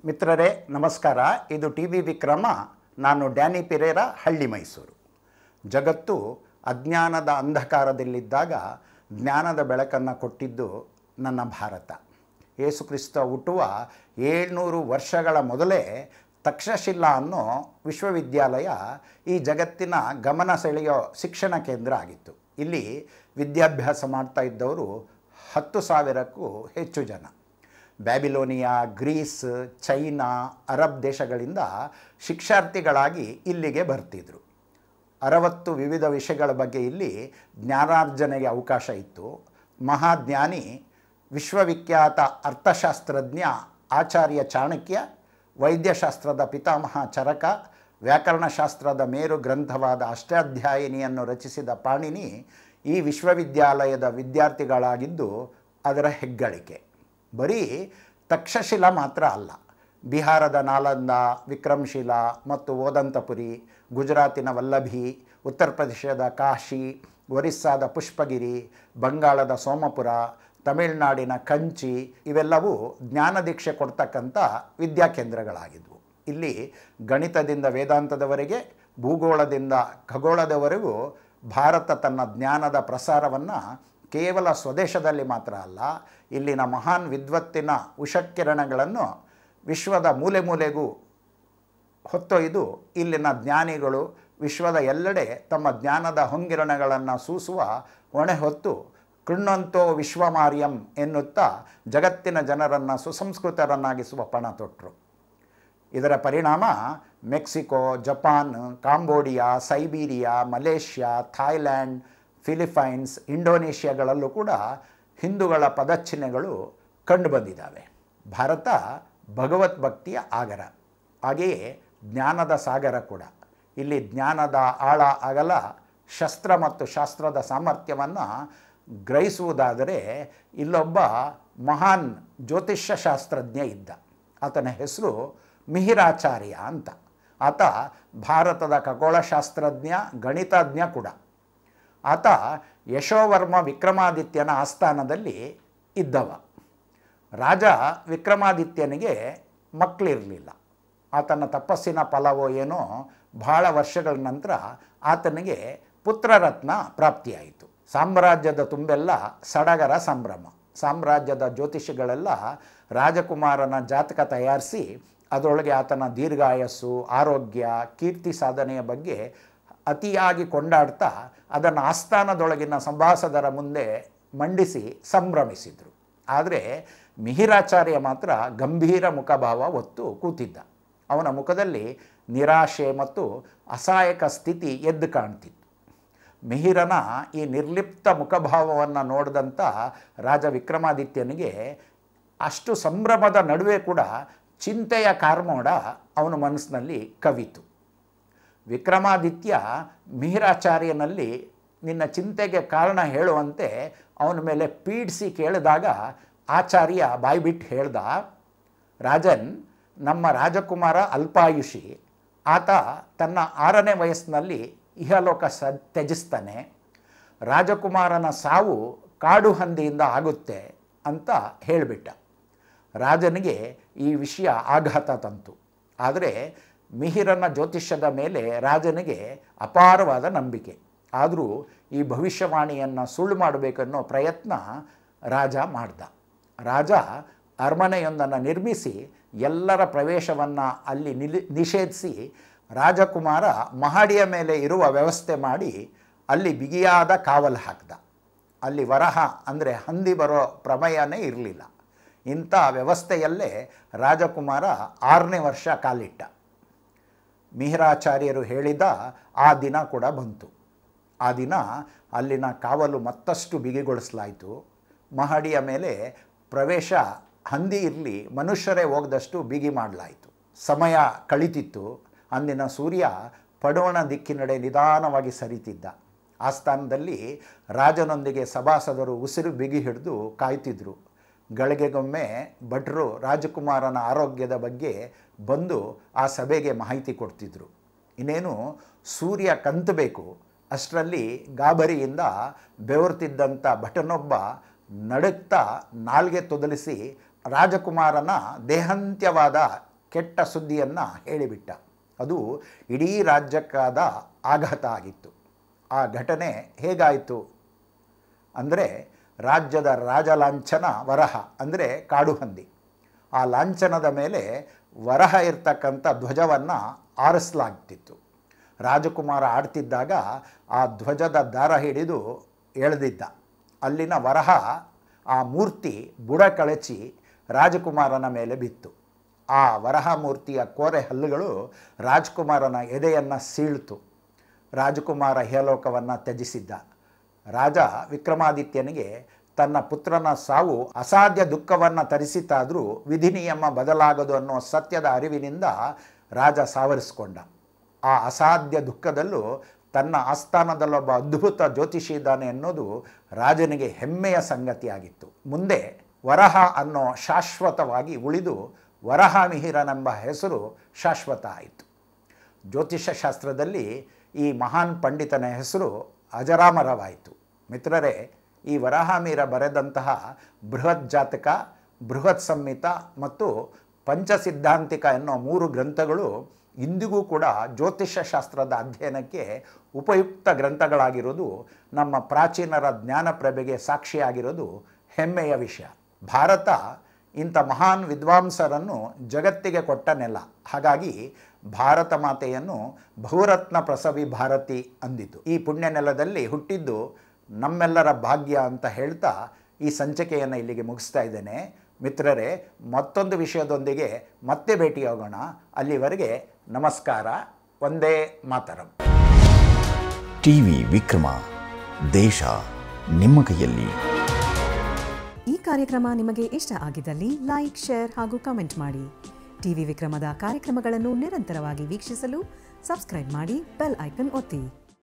ಮಿತ್ರರೇ ನಮಸ್ಕಾರ. ಇದು ಟಿ ವಿ ವಿಕ್ರಮ. ನಾನು ಡ್ಯಾನಿ ಪಿರೇರಾ, ಹಳ್ಳಿ ಮೈಸೂರು. ಜಗತ್ತು ಅಜ್ಞಾನದ ಅಂಧಕಾರದಲ್ಲಿದ್ದಾಗ ಜ್ಞಾನದ ಬೆಳಕನ್ನು ಕೊಟ್ಟಿದ್ದು ನನ್ನ ಭಾರತ. ಯೇಸು ಕ್ರಿಸ್ತ ಹುಟ್ಟುವ 700 ವರ್ಷಗಳ ಮೊದಲೇ ತಕ್ಷಶಿಲಾ ಅನ್ನೋ ವಿಶ್ವವಿದ್ಯಾಲಯ ಈ ಜಗತ್ತಿನ ಗಮನ ಸೆಳೆಯೋ ಶಿಕ್ಷಣ ಕೇಂದ್ರ ಆಗಿತ್ತು. ಇಲ್ಲಿ ವಿದ್ಯಾಭ್ಯಾಸ ಮಾಡ್ತಾ ಇದ್ದವರು 10,000ಕ್ಕೂ ಹೆಚ್ಚು ಜನ. ಬ್ಯಾಬಿಲೋನಿಯಾ, ಗ್ರೀಸ್, ಚೈನಾ, ಅರಬ್ ದೇಶಗಳಿಂದ ಶಿಕ್ಷಾರ್ಥಿಗಳಾಗಿ ಇಲ್ಲಿಗೆ ಬರ್ತಿದ್ರು. 60 ವಿವಿಧ ವಿಷಯಗಳ ಬಗ್ಗೆ ಇಲ್ಲಿ ಜ್ಞಾನಾರ್ಜನೆಗೆ ಅವಕಾಶ ಇತ್ತು. ಮಹಾಜ್ಞಾನಿ, ವಿಶ್ವವಿಖ್ಯಾತ ಅರ್ಥಶಾಸ್ತ್ರಜ್ಞ ಆಚಾರ್ಯ ಚಾಣಕ್ಯ, ವೈದ್ಯಶಾಸ್ತ್ರದ ಪಿತಾಮಹ ಚರಕ, ವ್ಯಾಕರಣಶಾಸ್ತ್ರದ ಮೇರು ಗ್ರಂಥವಾದ ಅಷ್ಟಾಧ್ಯಾಯಿನಿಯನ್ನು ರಚಿಸಿದ ಪಾಣಿನಿ ಈ ವಿಶ್ವವಿದ್ಯಾಲಯದ ವಿದ್ಯಾರ್ಥಿಗಳಾಗಿದ್ದು ಅದರ ಹೆಗ್ಗಳಿಕೆ. ಬರೀ ತಕ್ಷಶಿಲಾ ಮಾತ್ರ ಅಲ್ಲ, ಬಿಹಾರದ ನಾಲಂದ, ವಿಕ್ರಮಶಿಲಾ ಮತ್ತು ಓದಂತಪುರಿ, ಗುಜರಾತಿನ ವಲ್ಲಭಿ, ಉತ್ತರ ಪ್ರದೇಶದ ಕಾಶಿ, ಒರಿಸ್ಸಾದ ಪುಷ್ಪಗಿರಿ, ಬಂಗಾಳದ ಸೋಮಪುರ, ತಮಿಳುನಾಡಿನ ಕಂಚಿ ಇವೆಲ್ಲವೂ ಜ್ಞಾನದೀಕ್ಷೆ ಕೊಡ್ತಕ್ಕಂಥ ವಿದ್ಯಾಕೇಂದ್ರಗಳಾಗಿದ್ವು. ಇಲ್ಲಿ ಗಣಿತದಿಂದ ವೇದಾಂತದವರೆಗೆ, ಭೂಗೋಳದಿಂದ ಖಗೋಳದವರೆಗೂ ಭಾರತ ತನ್ನ ಜ್ಞಾನದ ಪ್ರಸಾರವನ್ನು ಕೇವಲ ಸ್ವದೇಶದಲ್ಲಿ ಮಾತ್ರ ಅಲ್ಲ, ಇಲ್ಲಿನ ಮಹಾನ್ ವಿದ್ವತ್ತಿನ ಉಷಕಿರಣಗಳನ್ನು ವಿಶ್ವದ ಮೂಲೆ ಮೂಲೆಗೂ ಹೊತ್ತೊಯ್ದು ಇಲ್ಲಿನ ಜ್ಞಾನಿಗಳು ವಿಶ್ವದ ಎಲ್ಲೆಡೆ ತಮ್ಮ ಜ್ಞಾನದ ಹೊಂಗಿರಣಗಳನ್ನು ಸೂಸುವ ಹೊಣೆ ಹೊತ್ತು ಕೃಣ್ಣಂತೋ ವಿಶ್ವಮಾರ್ಯಂ ಎನ್ನುತ್ತಾ ಜಗತ್ತಿನ ಜನರನ್ನು ಸುಸಂಸ್ಕೃತರನ್ನಾಗಿಸುವ ಪಣ ತೊಟ್ಟರು. ಇದರ ಪರಿಣಾಮ Mexico, Japan, Cambodia, Siberia, Malaysia, Thailand, Philippines, ಇಂಡೋನೇಷ್ಯಾಗಳಲ್ಲೂ ಕೂಡ ಹಿಂದೂಗಳ ಪದಚ್ಚಿಹ್ನೆಗಳು ಕಂಡುಬಂದಿದ್ದಾವೆ. ಭಾರತ ಭಗವದ್ಭಕ್ತಿಯ ಆಗರ, ಹಾಗೆಯೇ ಜ್ಞಾನದ ಸಾಗರ ಕೂಡ. ಇಲ್ಲಿ ಜ್ಞಾನದ ಆಳ ಅಗಲ, ಶಸ್ತ್ರ ಮತ್ತು ಶಾಸ್ತ್ರದ ಸಾಮರ್ಥ್ಯವನ್ನು ಗ್ರಹಿಸುವುದಾದರೆ ಇಲ್ಲೊಬ್ಬ ಮಹಾನ್ ಜ್ಯೋತಿಷ್ಯ ಶಾಸ್ತ್ರಜ್ಞ ಇದ್ದ. ಆತನ ಹೆಸರು ಮಿಹಿರಾಚಾರ್ಯ ಅಂತ. ಆತ ಭಾರತದ ಖಗೋಳಶಾಸ್ತ್ರಜ್ಞ, ಗಣಿತಜ್ಞ ಕೂಡ. ಆತ ಯಶೋವರ್ಮ ವಿಕ್ರಮಾದಿತ್ಯನ ಆಸ್ಥಾನದಲ್ಲಿ ಇದ್ದವ. ರಾಜ ವಿಕ್ರಮಾದಿತ್ಯನಿಗೆ ಮಕ್ಕಳಿರಲಿಲ್ಲ. ಆತನ ತಪಸ್ಸಿನ ಫಲವೋ ಏನೋ ಬಹಳ ವರ್ಷಗಳ ನಂತರ ಆತನಿಗೆ ಪುತ್ರರತ್ನ ಪ್ರಾಪ್ತಿಯಾಯಿತು. ಸಾಮ್ರಾಜ್ಯದ ತುಂಬೆಲ್ಲ ಸಡಗರ ಸಂಭ್ರಮ. ಸಾಮ್ರಾಜ್ಯದ ಜ್ಯೋತಿಷಿಗಳೆಲ್ಲ ರಾಜಕುಮಾರನ ಜಾತಕ ತಯಾರಿಸಿ ಅದರೊಳಗೆ ಆತನ ದೀರ್ಘಾಯಸ್ಸು, ಆರೋಗ್ಯ, ಕೀರ್ತಿ ಸಾಧನೆಯ ಬಗ್ಗೆ ಅತಿಯಾಗಿ ಕೊಂಡಾಡ್ತಾ ಅದನ್ನು ಆಸ್ಥಾನದೊಳಗಿನ ಸಭಾಸದರ ಮುಂದೆ ಮಂಡಿಸಿ ಸಂಭ್ರಮಿಸಿದರು. ಆದರೆ ಮಿಹಿರಾಚಾರ್ಯ ಮಾತ್ರ ಗಂಭೀರ ಮುಖಭಾವ ಹೊತ್ತು ಕೂತಿದ್ದ. ಅವನ ಮುಖದಲ್ಲಿ ನಿರಾಶೆ ಮತ್ತು ಅಸಹಾಯಕ ಸ್ಥಿತಿ ಎದ್ದು ಕಾಣ್ತಿತ್ತು. ಮಿಹಿರನ ಈ ನಿರ್ಲಿಪ್ತ ಮುಖಭಾವವನ್ನು ನೋಡಿದಂಥ ರಾಜ ವಿಕ್ರಮಾದಿತ್ಯನಿಗೆ ಅಷ್ಟು ಸಂಭ್ರಮದ ನಡುವೆ ಕೂಡ ಚಿಂತೆಯ ಕಾರ್ಮೋಡ ಅವನ ಮನಸ್ಸಿನಲ್ಲಿ ಕವಿತು. ವಿಕ್ರಮಾದಿತ್ಯ ಮಿಹಿರಾಚಾರ್ಯನಲ್ಲಿ ನಿನ್ನ ಚಿಂತೆಗೆ ಕಾರಣ ಹೇಳುವಂತೆ ಅವನ ಮೇಲೆ ಪೀಡಿಸಿ ಕೇಳಿದಾಗ ಆಚಾರ್ಯ ಬಾಯ್ಬಿಟ್ಟು ಹೇಳ್ದ, ರಾಜನ್, ನಮ್ಮ ರಾಜಕುಮಾರ ಅಲ್ಪಾಯುಷಿ. ಆತ ತನ್ನ 6ನೇ ವಯಸ್ಸಿನಲ್ಲಿ ಇಹಲೋಕ ತ್ಯಜಿಸ್ತಾನೆ. ರಾಜಕುಮಾರನ ಸಾವು ಕಾಡು ಹಂದಿಯಿಂದ ಆಗುತ್ತೆ ಅಂತ ಹೇಳಿಬಿಟ್ಟ. ರಾಜನಿಗೆ ಈ ವಿಷಯ ಆಘಾತ ತಂತು. ಆದರೆ ಮಿಹಿರನ ಜ್ಯೋತಿಷ್ಯದ ಮೇಲೆ ರಾಜನಿಗೆ ಅಪಾರವಾದ ನಂಬಿಕೆ. ಆದರೂ ಈ ಭವಿಷ್ಯವಾಣಿಯನ್ನು ಸುಳ್ಳು ಮಾಡಬೇಕನ್ನೋ ಪ್ರಯತ್ನ ರಾಜ ಮಾಡ್ದ. ರಾಜ ಅರಮನೆಯೊಂದನ್ನು ನಿರ್ಮಿಸಿ ಎಲ್ಲರ ಪ್ರವೇಶವನ್ನು ಅಲ್ಲಿ ನಿಷೇಧಿಸಿ ರಾಜಕುಮಾರ ಮಹಡಿಯ ಮೇಲೆ ಇರುವ ವ್ಯವಸ್ಥೆ ಮಾಡಿ ಅಲ್ಲಿ ಬಿಗಿಯಾದ ಕಾವಲು ಹಾಕ್ದ. ಅಲ್ಲಿ ವರಹ ಅಂದರೆ ಹಂದಿ ಬರೋ ಪ್ರಮೇಯನೇ ಇರಲಿಲ್ಲ. ಇಂಥ ವ್ಯವಸ್ಥೆಯಲ್ಲೇ ರಾಜಕುಮಾರ 6ನೇ ವರ್ಷ ಕಾಲಿಟ್ಟ. ಮಿಹಿರಾಚಾರ್ಯರು ಹೇಳಿದ ಆ ದಿನ ಕೂಡ ಬಂತು. ಆ ದಿನ ಅಲ್ಲಿನ ಕಾವಲು ಮತ್ತಷ್ಟು ಬಿಗಿಗೊಳಿಸಲಾಯಿತು. ಮಹಡಿಯ ಮೇಲೆ ಪ್ರವೇಶ ಹಂದಿ ಇರಲಿ, ಮನುಷ್ಯರೇ ಹೋಗದಷ್ಟು ಬಿಗಿ ಮಾಡಲಾಯಿತು. ಸಮಯ ಕಳೀತಿತ್ತು. ಅಂದಿನ ಸೂರ್ಯ ಪಡವಣ ದಿಕ್ಕಿನಡೆ ನಿಧಾನವಾಗಿ ಸರಿತಿದ್ದ. ಆಸ್ಥಾನದಲ್ಲಿ ರಾಜನೊಂದಿಗೆ ಸಭಾಸದರು ಉಸಿರು ಬಿಗಿ ಹಿಡಿದು ಕಾಯ್ತಿದ್ರು. ಗಳಿಗೆಗೊಮ್ಮೆ ಭಟ್ರು ರಾಜಕುಮಾರನ ಆರೋಗ್ಯದ ಬಗ್ಗೆ ಬಂದು ಆ ಸಭೆಗೆ ಮಾಹಿತಿ ಕೊಡ್ತಿದ್ರು. ಇನ್ನೇನು ಸೂರ್ಯ ಕಂತಬೇಕು ಅಷ್ಟರಲ್ಲಿ ಗಾಬರಿಯಿಂದ ಬೆವರ್ತಿದ್ದಂಥ ಭಟನೊಬ್ಬ ನಡುತ್ತಾ ನಾಲ್ಗೆ ತೊದಲಿಸಿ ರಾಜಕುಮಾರನ ದೇಹಾಂತ್ಯವಾದ ಕೆಟ್ಟ ಸುದ್ದಿಯನ್ನು ಹೇಳಿಬಿಟ್ಟ. ಅದು ಇಡೀ ರಾಜ್ಯಕ್ಕಾದ ಆಘಾತ ಆಗಿತ್ತು. ಆ ಘಟನೆ ಹೇಗಾಯಿತು ಅಂದರೆ, ರಾಜ್ಯದ ರಾಜಲಾಂಛನ ವರಹ ಅಂದರೆ ಕಾಡು ಹಂದಿ. ಆ ಲಾಂಛನದ ಮೇಲೆ ವರಹ ಇರ್ತಕ್ಕಂಥ ಧ್ವಜವನ್ನು ಆರಿಸಲಾಗ್ತಿತ್ತು. ರಾಜಕುಮಾರ ಆಡ್ತಿದ್ದಾಗ ಆ ಧ್ವಜದ ದಾರ ಹಿಡಿದು ಎಳೆದಿದ್ದ. ಅಲ್ಲಿನ ವರಹ ಆ ಮೂರ್ತಿ ಬುಡ ಕಳಚಿ ರಾಜಕುಮಾರನ ಮೇಲೆ ಬಿತ್ತು. ಆ ವರಹ ಮೂರ್ತಿಯ ಕೋರೆ ಹಲ್ಲುಗಳು ರಾಜಕುಮಾರನ ಎದೆಯನ್ನು ಸೀಳ್ತು. ರಾಜಕುಮಾರ ಇಹಲೋಕವನ್ನು ತ್ಯಜಿಸಿದ್ದ. ರಾಜ ವಿಕ್ರಮಾದಿತ್ಯನಿಗೆ ತನ್ನ ಪುತ್ರನ ಸಾವು ಅಸಾಧ್ಯ ದುಃಖವನ್ನು ತರಿಸಿತಾದರೂ ವಿಧಿ ನಿಯಮ ಬದಲಾಗದು ಅನ್ನೋ ಸತ್ಯದ ಅರಿವಿನಿಂದ ರಾಜ ಸಾವರಿಸಿಕೊಂಡ. ಆ ಅಸಾಧ್ಯ ದುಃಖದಲ್ಲೂ ತನ್ನ ಆಸ್ಥಾನದಲ್ಲೊಬ್ಬ ಅದ್ಭುತ ಜ್ಯೋತಿಷಿ ಇದ್ದಾನೆ ಅನ್ನೋದು ರಾಜನಿಗೆ ಹೆಮ್ಮೆಯ ಸಂಗತಿಯಾಗಿತ್ತು. ಮುಂದೆ ವರಹ ಅನ್ನೋ ಶಾಶ್ವತವಾಗಿ ಉಳಿದು ವರಹಮಿಹಿರನೆಂಬ ಹೆಸರು ಶಾಶ್ವತ ಆಯಿತು. ಜ್ಯೋತಿಷ್ಯ ಶಾಸ್ತ್ರದಲ್ಲಿ ಈ ಮಹಾನ್ ಪಂಡಿತನ ಹೆಸರು ಅಜರಾಮರವಾಯಿತು. ಮಿತ್ರರೇ, ಈ ವರಹಮಿಹಿರ ಬರೆದಂತಹ ಬೃಹತ್ ಜಾತಕ, ಬೃಹತ್ ಸಂಹಿತ ಮತ್ತು ಪಂಚಸಿದ್ಧಾಂತಿಕ ಎನ್ನೋ 3 ಗ್ರಂಥಗಳು ಇಂದಿಗೂ ಕೂಡ ಜ್ಯೋತಿಷ್ಯ ಶಾಸ್ತ್ರದ ಅಧ್ಯಯನಕ್ಕೆ ಉಪಯುಕ್ತ ಗ್ರಂಥಗಳಾಗಿರೋದು ನಮ್ಮ ಪ್ರಾಚೀನರ ಜ್ಞಾನಪ್ರಭೆಗೆ ಸಾಕ್ಷಿಯಾಗಿರೋದು ಹೆಮ್ಮೆಯ ವಿಷಯ. ಭಾರತ ಇಂಥ ಮಹಾನ್ ವಿದ್ವಾಂಸರನ್ನು ಜಗತ್ತಿಗೆ ಕೊಟ್ಟ ನೆಲ. ಹಾಗಾಗಿ ಭಾರತ ಮಾತೆಯನ್ನು ಬಹುರತ್ನ ಪ್ರಸವಿ ಭಾರತಿ ಅಂದಿತು. ಈ ಪುಣ್ಯ ನೆಲದಲ್ಲಿ ಹುಟ್ಟಿದ್ದು ನಮ್ಮೆಲ್ಲರ ಭಾಗ್ಯ ಅಂತ ಹೇಳ್ತಾ ಈ ಸಂಚಿಕೆಯನ್ನು ಇಲ್ಲಿಗೆ ಮುಗಿಸ್ತಾ ಇದ್ದೇನೆ. ಮಿತ್ರರೇ, ಮತ್ತೊಂದು ವಿಷಯದೊಂದಿಗೆ ಮತ್ತೆ ಭೇಟಿಯಾಗೋಣ. ಅಲ್ಲಿವರೆಗೆ ನಮಸ್ಕಾರ. ವಂದೇ ಮಾತರಂ. ಟಿವಿ ವಿಕ್ರಮ, ದೇಶ ನಿಮ್ಮ ಕೈಯಲ್ಲಿ. ಈ ಕಾರ್ಯಕ್ರಮ ನಿಮಗೆ ಇಷ್ಟ ಆಗಿದ್ದಲ್ಲಿ ಲೈಕ್, ಶೇರ್ ಹಾಗೂ ಕಮೆಂಟ್ ಮಾಡಿ. ಟಿವಿ ವಿಕ್ರಮದ ಕಾರ್ಯಕ್ರಮಗಳನ್ನು ನಿರಂತರವಾಗಿ ವೀಕ್ಷಿಸಲು ಸಬ್ಸ್ಕ್ರೈಬ್ ಮಾಡಿ, ಬೆಲ್ ಐಕನ್ ಒತ್ತಿ.